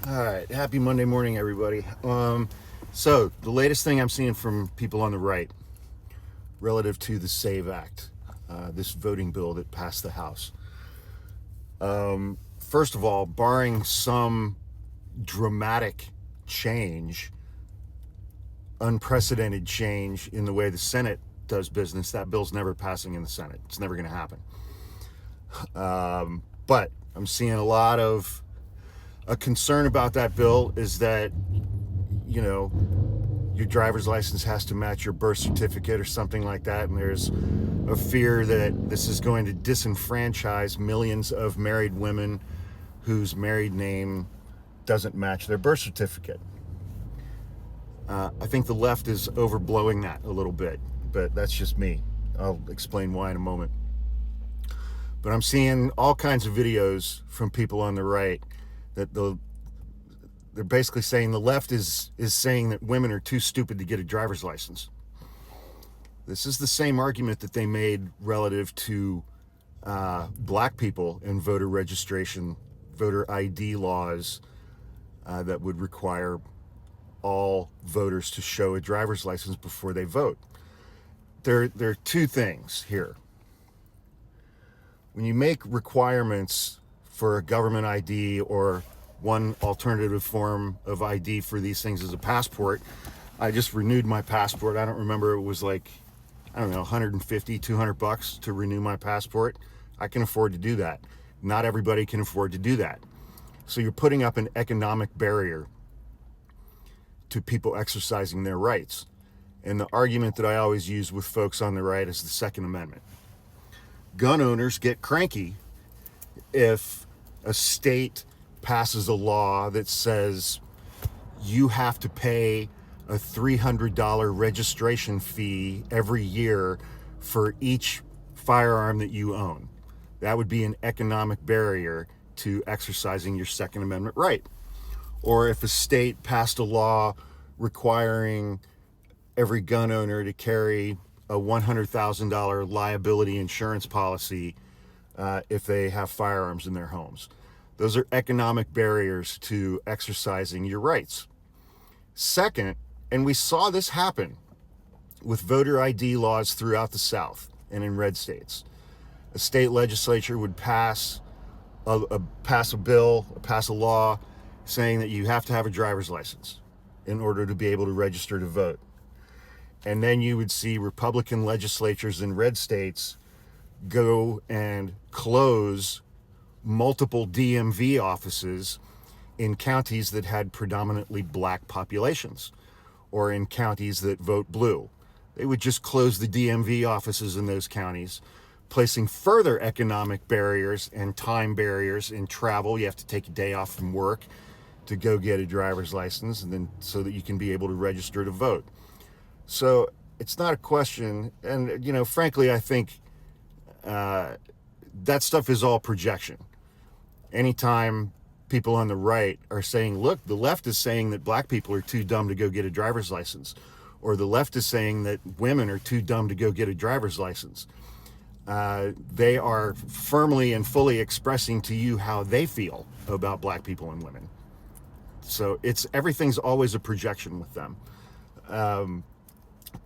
All right, happy Monday morning, everybody. So the latest thing I'm seeing from people on the right relative to the SAVE Act, this voting bill that passed the House. First of all, barring some dramatic change, unprecedented change in the way the Senate does business, that bill's never passing in the Senate. It's never going to happen. But I'm seeing a concern about that bill is that, you know, your driver's license has to match your birth certificate or something like that. And there's a fear that this is going to disenfranchise millions of married women whose married name doesn't match their birth certificate. I think the left is overblowing that a little bit, but that's just me. I'll explain why in a moment. But I'm seeing all kinds of videos from people on the right that they're basically saying the left is saying that women are too stupid to get a driver's license. This is the same argument that they made relative to black people and voter registration, voter ID laws that would require all voters to show a driver's license before they vote. There are two things here. When you make requirements for a government ID or one alternative form of ID for these things as a passport, I just renewed my passport. I don't remember, it was like, I don't know, 150, 200 bucks to renew my passport. I can afford to do that. Not everybody can afford to do that. So you're putting up an economic barrier to people exercising their rights. And the argument that I always use with folks on the right is the Second Amendment. Gun owners get cranky if a state passes a law that says you have to pay a $300 registration fee every year for each firearm that you own. That would be an economic barrier to exercising your Second Amendment right. Or if a state passed a law requiring every gun owner to carry a $100,000 liability insurance policy if they have firearms in their homes. Those are economic barriers to exercising your rights. Second, and we saw this happen with voter ID laws throughout the South and in red states. A state legislature would pass a bill, pass a law saying that you have to have a driver's license in order to be able to register to vote. And then you would see Republican legislatures in red states go and close multiple DMV offices in counties that had predominantly black populations or in counties that vote blue. They would just close the DMV offices in those counties, placing further economic barriers and time barriers in travel. You have to take a day off from work to go get a driver's license, and then so that you can be able to register to vote. So it's not a question, and frankly, I think that stuff is all projection. Anytime people on the right are saying, look, the left is saying that black people are too dumb to go get a driver's license, or the left is saying that women are too dumb to go get a driver's license, they are firmly and fully expressing to you how they feel about black people and women. So everything's always a projection with them.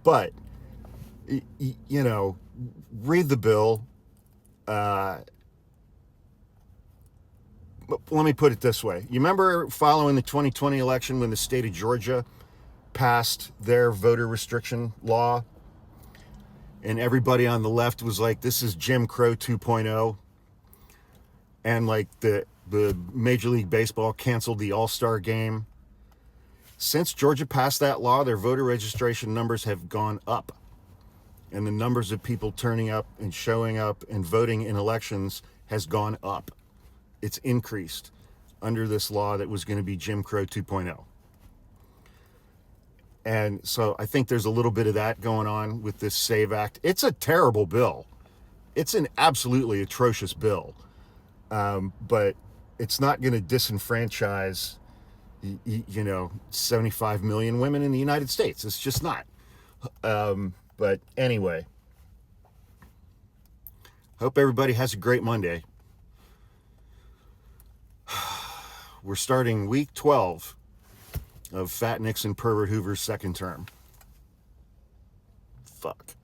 But read the bill. Let me put it this way. You remember following the 2020 election when the state of Georgia passed their voter restriction law? And everybody on the left was like, this is Jim Crow 2.0. And like the Major League Baseball canceled the All-Star game. Since Georgia passed that law, their voter registration numbers have gone up. And the numbers of people turning up and showing up and voting in elections has gone up. It's increased under this law that was going to be Jim Crow 2.0. And so I think there's a little bit of that going on with this SAVE Act. It's a terrible bill. It's an absolutely atrocious bill. But it's not going to disenfranchise 75 million women in the United States. It's just not. But anyway, hope everybody has a great Monday. we're starting week 12 of Fat Nixon Pervert Hoover's second term. Fuck.